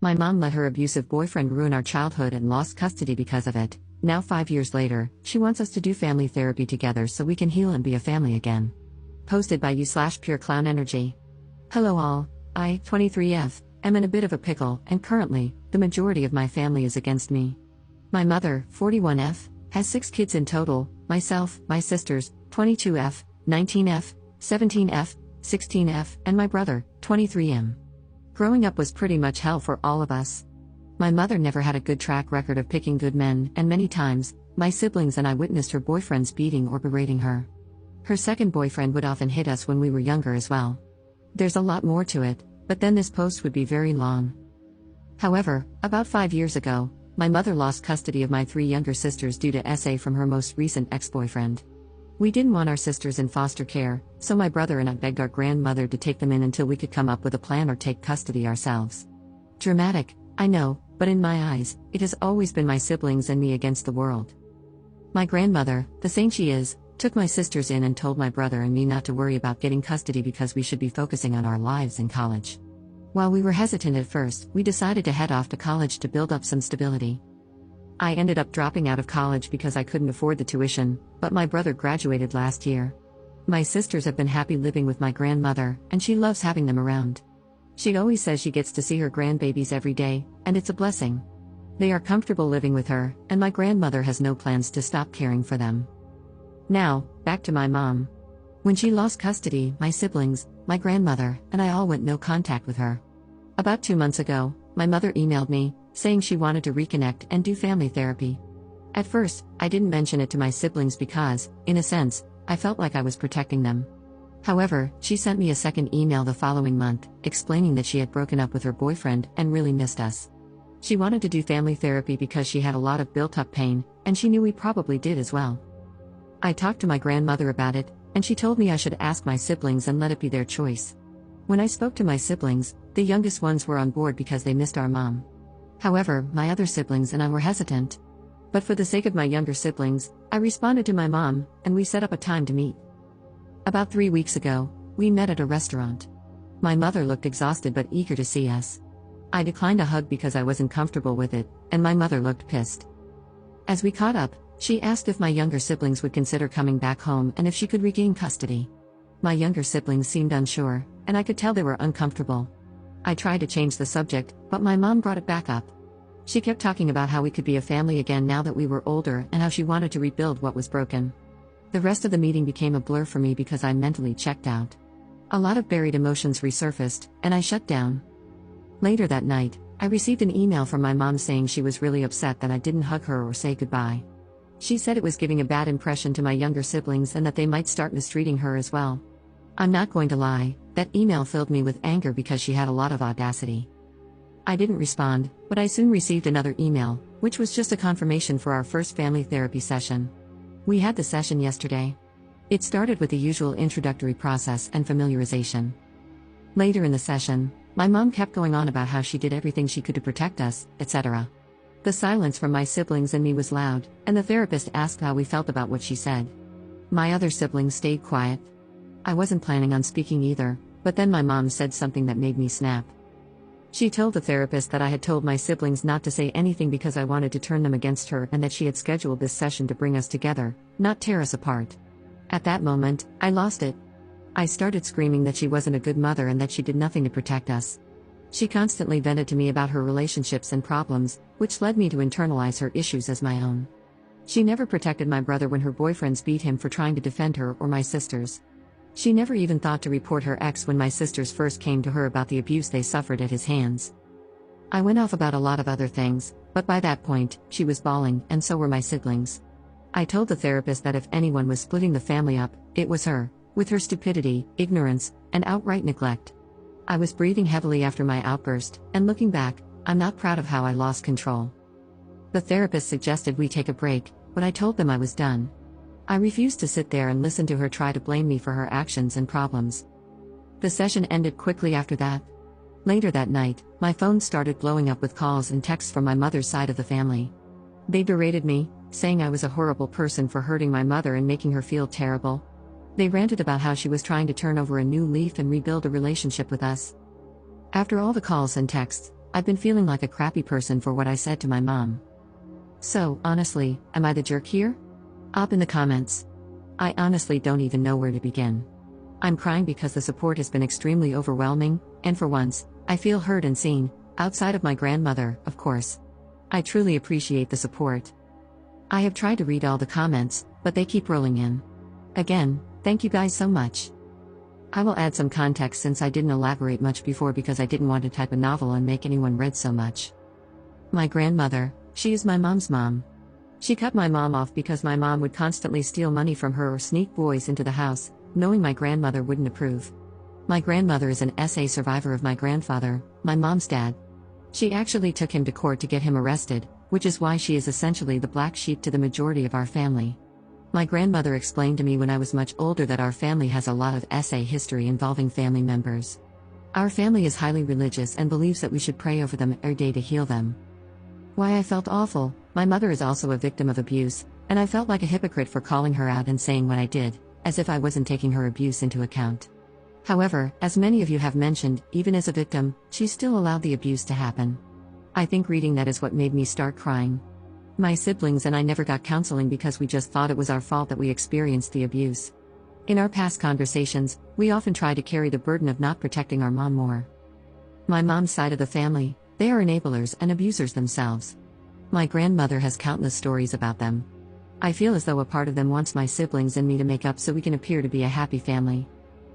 My mom let her abusive boyfriend ruin our childhood and lost custody because of it. Now 5 years later, she wants us to do family therapy together so we can heal and be a family again. Posted by you/Pure Clown Energy. Hello all, I, 23F, am in a bit of a pickle, and currently, the majority of my family is against me. My mother, 41F, has 6 kids in total, myself, my sisters, 22F, 19F, 17F, 16F, and my brother, 23M. Growing up was pretty much hell for all of us. My mother never had a good track record of picking good men, and many times, my siblings and I witnessed her boyfriends beating or berating her. Her second boyfriend would often hit us when we were younger as well. There's a lot more to it, but then this post would be very long. However, about 5 years ago, my mother lost custody of my 3 younger sisters due to SA from her most recent ex-boyfriend. We didn't want our sisters in foster care, so my brother and I begged our grandmother to take them in until we could come up with a plan or take custody ourselves. Dramatic, I know, but in my eyes, it has always been my siblings and me against the world. My grandmother, the saint she is, took my sisters in and told my brother and me not to worry about getting custody because we should be focusing on our lives in college. While we were hesitant at first, we decided to head off to college to build up some stability. I ended up dropping out of college because I couldn't afford the tuition, but my brother graduated last year. My sisters have been happy living with my grandmother, and she loves having them around. She always says she gets to see her grandbabies every day, and it's a blessing. They are comfortable living with her, and my grandmother has no plans to stop caring for them. Now, back to my mom. When she lost custody, my siblings, my grandmother, and I all went no contact with her. About 2 months ago, my mother emailed me, saying she wanted to reconnect and do family therapy. At first, I didn't mention it to my siblings because, in a sense, I felt like I was protecting them. However, she sent me a second email the following month, explaining that she had broken up with her boyfriend and really missed us. She wanted to do family therapy because she had a lot of built-up pain, and she knew we probably did as well. I talked to my grandmother about it, and she told me I should ask my siblings and let it be their choice. When I spoke to my siblings, the youngest ones were on board because they missed our mom. However, my other siblings and I were hesitant. But for the sake of my younger siblings, I responded to my mom, and we set up a time to meet. About 3 weeks ago, we met at a restaurant. My mother looked exhausted but eager to see us. I declined a hug because I wasn't comfortable with it, and my mother looked pissed. As we caught up, she asked if my younger siblings would consider coming back home and if she could regain custody. My younger siblings seemed unsure, and I could tell they were uncomfortable. I tried to change the subject, but my mom brought it back up. She kept talking about how we could be a family again now that we were older and how she wanted to rebuild what was broken. The rest of the meeting became a blur for me because I mentally checked out. A lot of buried emotions resurfaced, and I shut down. Later that night, I received an email from my mom saying she was really upset that I didn't hug her or say goodbye. She said it was giving a bad impression to my younger siblings and that they might start mistreating her as well. I'm not going to lie, that email filled me with anger because she had a lot of audacity. I didn't respond, but I soon received another email, which was just a confirmation for our first family therapy session. We had the session yesterday. It started with the usual introductory process and familiarization. Later in the session, my mom kept going on about how she did everything she could to protect us, etc. The silence from my siblings and me was loud, and the therapist asked how we felt about what she said. My other siblings stayed quiet. I wasn't planning on speaking either, but then my mom said something that made me snap. She told the therapist that I had told my siblings not to say anything because I wanted to turn them against her and that she had scheduled this session to bring us together, not tear us apart. At that moment, I lost it. I started screaming that she wasn't a good mother and that she did nothing to protect us. She constantly vented to me about her relationships and problems, which led me to internalize her issues as my own. She never protected my brother when her boyfriends beat him for trying to defend her or my sisters. She never even thought to report her ex when my sisters first came to her about the abuse they suffered at his hands. I went off about a lot of other things, but by that point, she was bawling, and so were my siblings. I told the therapist that if anyone was splitting the family up, it was her, with her stupidity, ignorance, and outright neglect. I was breathing heavily after my outburst, and looking back, I'm not proud of how I lost control. The therapist suggested we take a break, but I told them I was done. I refused to sit there and listen to her try to blame me for her actions and problems. The session ended quickly after that. Later that night, my phone started blowing up with calls and texts from my mother's side of the family. They berated me, saying I was a horrible person for hurting my mother and making her feel terrible. They ranted about how she was trying to turn over a new leaf and rebuild a relationship with us. After all the calls and texts, I've been feeling like a crappy person for what I said to my mom. So, honestly, am I the jerk here? Up in the comments. I honestly don't even know where to begin. I'm crying because the support has been extremely overwhelming, and for once, I feel heard and seen, outside of my grandmother, of course. I truly appreciate the support. I have tried to read all the comments, but they keep rolling in. Again, thank you guys so much. I will add some context since I didn't elaborate much before because I didn't want to type a novel and make anyone read so much. My grandmother, she is my mom's mom. She cut my mom off because my mom would constantly steal money from her or sneak boys into the house, knowing my grandmother wouldn't approve. My grandmother is an SA survivor of my grandfather, my mom's dad. She actually took him to court to get him arrested, which is why she is essentially the black sheep to the majority of our family. My grandmother explained to me when I was much older that our family has a lot of SA history involving family members. Our family is highly religious and believes that we should pray over them every day to heal them. Why I felt awful, my mother is also a victim of abuse, and I felt like a hypocrite for calling her out and saying what I did, as if I wasn't taking her abuse into account. However, as many of you have mentioned, even as a victim, she still allowed the abuse to happen. I think reading that is what made me start crying. My siblings and I never got counseling because we just thought it was our fault that we experienced the abuse. In our past conversations, we often try to carry the burden of not protecting our mom more. My mom's side of the family, they are enablers and abusers themselves. My grandmother has countless stories about them. I feel as though a part of them wants my siblings and me to make up so we can appear to be a happy family.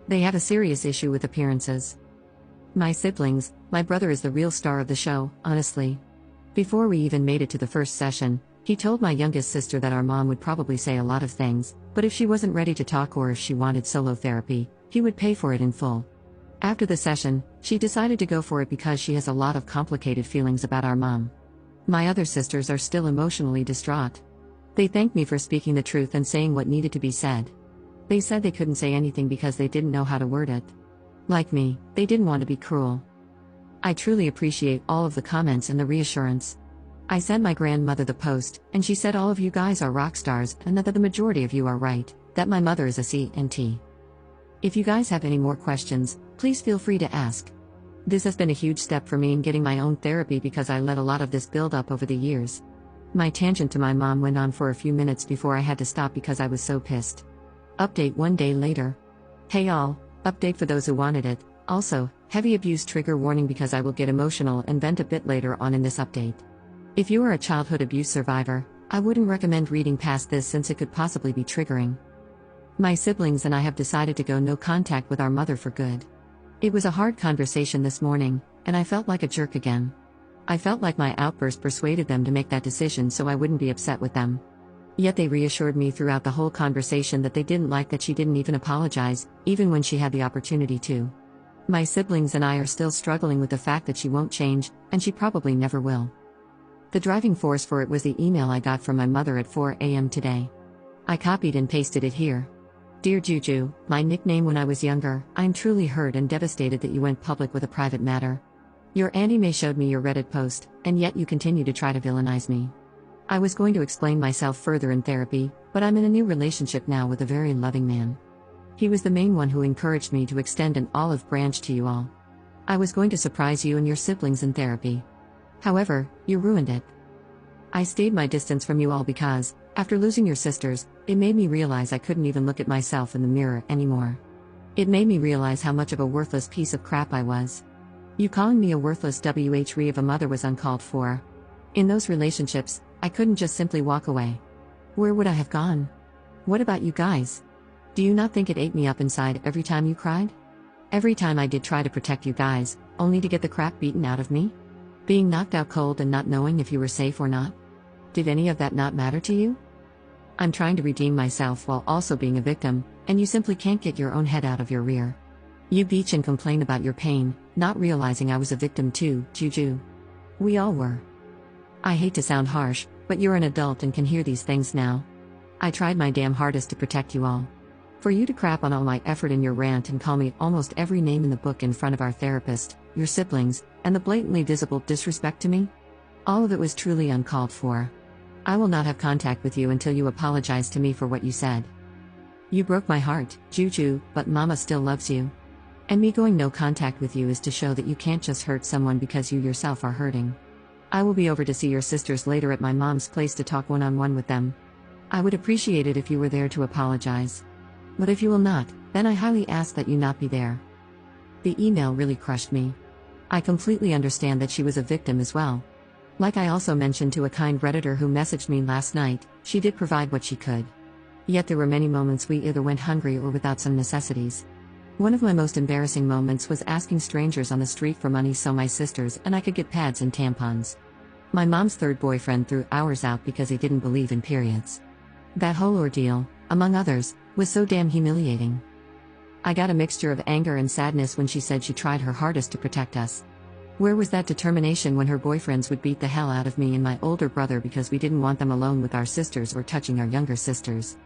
They have a serious issue with appearances. My siblings, my brother is the real star of the show, honestly. Before we even made it to the first session, he told my youngest sister that our mom would probably say a lot of things, but if she wasn't ready to talk or if she wanted solo therapy, he would pay for it in full. After the session, she decided to go for it because she has a lot of complicated feelings about our mom. My other sisters are still emotionally distraught. They thanked me for speaking the truth and saying what needed to be said. They said they couldn't say anything because they didn't know how to word it. Like me, they didn't want to be cruel. I truly appreciate all of the comments and the reassurance. I sent my grandmother the post, and she said all of you guys are rock stars and that the majority of you are right, that my mother is a CNT. If you guys have any more questions, please feel free to ask. This has been a huge step for me in getting my own therapy because I let a lot of this build up over the years. My tangent to my mom went on for a few minutes before I had to stop because I was so pissed. Update 1 day later. Hey all, update for those who wanted it. Also, heavy abuse trigger warning because I will get emotional and vent a bit later on in this update. If you are a childhood abuse survivor, I wouldn't recommend reading past this since it could possibly be triggering. My siblings and I have decided to go no contact with our mother for good. It was a hard conversation this morning, and I felt like a jerk again. I felt like my outburst persuaded them to make that decision so I wouldn't be upset with them. Yet they reassured me throughout the whole conversation that they didn't like that she didn't even apologize, even when she had the opportunity to. My siblings and I are still struggling with the fact that she won't change, and she probably never will. The driving force for it was the email I got from my mother at 4 a.m. today. I copied and pasted it here. Dear Juju, my nickname when I was younger, I'm truly hurt and devastated that you went public with a private matter. Your Auntie May showed me your Reddit post, and yet you continue to try to villainize me. I was going to explain myself further in therapy, but I'm in a new relationship now with a very loving man. He was the main one who encouraged me to extend an olive branch to you all. I was going to surprise you and your siblings in therapy. However, you ruined it. I stayed my distance from you all because, after losing your sisters, it made me realize I couldn't even look at myself in the mirror anymore. It made me realize how much of a worthless piece of crap I was. You calling me a worthless WHRE of a mother was uncalled for. In those relationships, I couldn't just simply walk away. Where would I have gone? What about you guys? Do you not think it ate me up inside every time you cried? Every time I did try to protect you guys, only to get the crap beaten out of me? Being knocked out cold and not knowing if you were safe or not? Did any of that not matter to you? I'm trying to redeem myself while also being a victim, and you simply can't get your own head out of your rear. You bitch and complain about your pain, not realizing I was a victim too, Juju. We all were. I hate to sound harsh, but you're an adult and can hear these things now. I tried my damn hardest to protect you all. For you to crap on all my effort in your rant and call me almost every name in the book in front of our therapist, your siblings, and the blatantly visible disrespect to me? All of it was truly uncalled for. I will not have contact with you until you apologize to me for what you said. You broke my heart, Juju, but Mama still loves you. And me going no contact with you is to show that you can't just hurt someone because you yourself are hurting. I will be over to see your sisters later at my mom's place to talk one-on-one with them. I would appreciate it if you were there to apologize. But if you will not, then I highly ask that you not be there. The email really crushed me. I completely understand that she was a victim as well. Like I also mentioned to a kind Redditor who messaged me last night, she did provide what she could. Yet there were many moments we either went hungry or without some necessities. One of my most embarrassing moments was asking strangers on the street for money so my sisters and I could get pads and tampons. My mom's third boyfriend threw ours out because he didn't believe in periods. That whole ordeal, among others, was so damn humiliating. I got a mixture of anger and sadness when she said she tried her hardest to protect us. Where was that determination when her boyfriends would beat the hell out of me and my older brother because we didn't want them alone with our sisters or touching our younger sisters?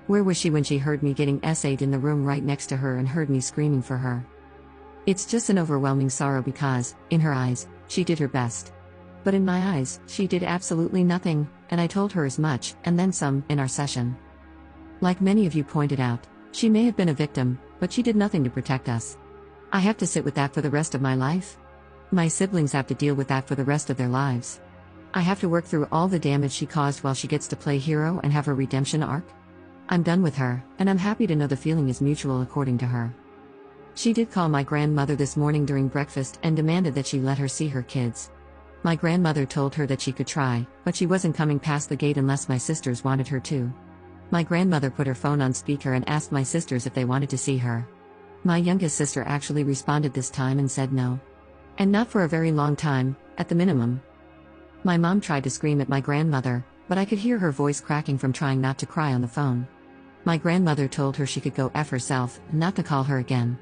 Where was she when she heard me getting essayed in the room right next to her and heard me screaming for her? It's just an overwhelming sorrow because, in her eyes, she did her best. But in my eyes, she did absolutely nothing, and I told her as much, and then some, in our session. Like many of you pointed out, she may have been a victim, but she did nothing to protect us. I have to sit with that for the rest of my life? My siblings have to deal with that for the rest of their lives. I have to work through all the damage she caused while she gets to play hero and have her redemption arc? I'm done with her, and I'm happy to know the feeling is mutual according to her. She did call my grandmother this morning during breakfast and demanded that she let her see her kids. My grandmother told her that she could try, but she wasn't coming past the gate unless my sisters wanted her to. My grandmother put her phone on speaker and asked my sisters if they wanted to see her. My youngest sister actually responded this time and said no. And not for a very long time, at the minimum. My mom tried to scream at my grandmother, but I could hear her voice cracking from trying not to cry on the phone. My grandmother told her she could go F herself, and not to call her again.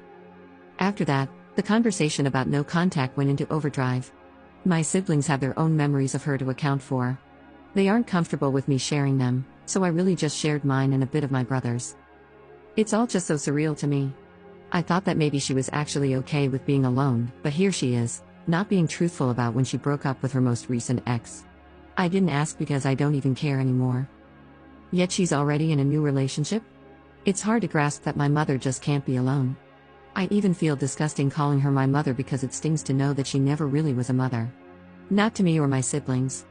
After that, the conversation about no contact went into overdrive. My siblings have their own memories of her to account for. They aren't comfortable with me sharing them, so I really just shared mine and a bit of my brother's. It's all just so surreal to me. I thought that maybe she was actually okay with being alone, but here she is, not being truthful about when she broke up with her most recent ex. I didn't ask because I don't even care anymore. Yet she's already in a new relationship? It's hard to grasp that my mother just can't be alone. I even feel disgusting calling her my mother because it stings to know that she never really was a mother. Not to me or my siblings.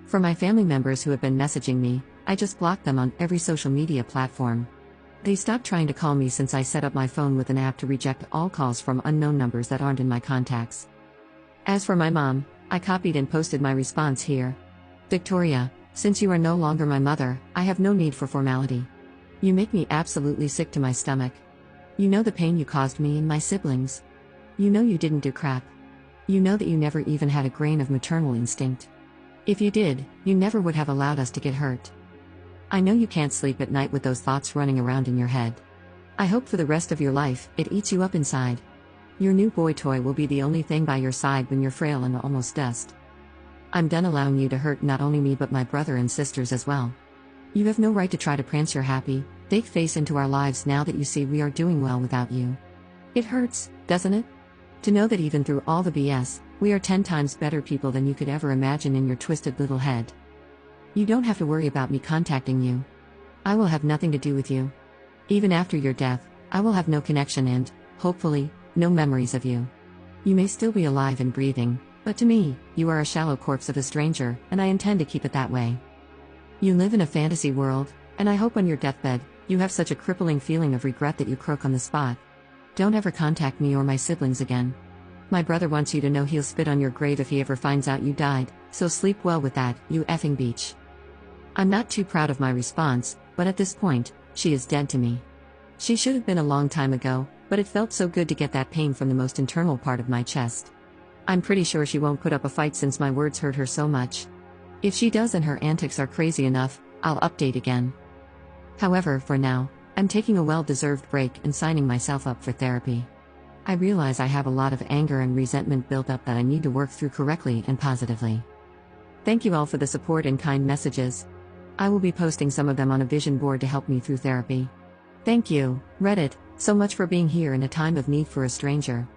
For my family members who have been messaging me, I just blocked them on every social media platform. They stopped trying to call me since I set up my phone with an app to reject all calls from unknown numbers that aren't in my contacts. As for my mom, I copied and posted my response here. Victoria, since you are no longer my mother, I have no need for formality. You make me absolutely sick to my stomach. You know the pain you caused me and my siblings. You know you didn't do crap. You know that you never even had a grain of maternal instinct. If you did, you never would have allowed us to get hurt. I know you can't sleep at night with those thoughts running around in your head. I hope for the rest of your life, it eats you up inside. Your new boy toy will be the only thing by your side when you're frail and almost dust. I'm done allowing you to hurt not only me but my brother and sisters as well. You have no right to try to prance your happy, fake face into our lives now that you see we are doing well without you. It hurts, doesn't it? To know that even through all the BS, we are 10 times better people than you could ever imagine in your twisted little head. You don't have to worry about me contacting you. I will have nothing to do with you. Even after your death, I will have no connection and, hopefully, no memories of you. You may still be alive and breathing, but to me, you are a shallow corpse of a stranger, and I intend to keep it that way. You live in a fantasy world, and I hope on your deathbed, you have such a crippling feeling of regret that you croak on the spot. Don't ever contact me or my siblings again. My brother wants you to know he'll spit on your grave if he ever finds out you died, so sleep well with that, you effing beach. I'm not too proud of my response, but at this point, she is dead to me. She should have been a long time ago, but it felt so good to get that pain from the most internal part of my chest. I'm pretty sure she won't put up a fight since my words hurt her so much. If she does and her antics are crazy enough, I'll update again. However, for now, I'm taking a well-deserved break and signing myself up for therapy. I realize I have a lot of anger and resentment built up that I need to work through correctly and positively. Thank you all for the support and kind messages. I will be posting some of them on a vision board to help me through therapy. Thank you, Reddit, so much for being here in a time of need for a stranger.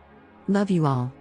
Love you all.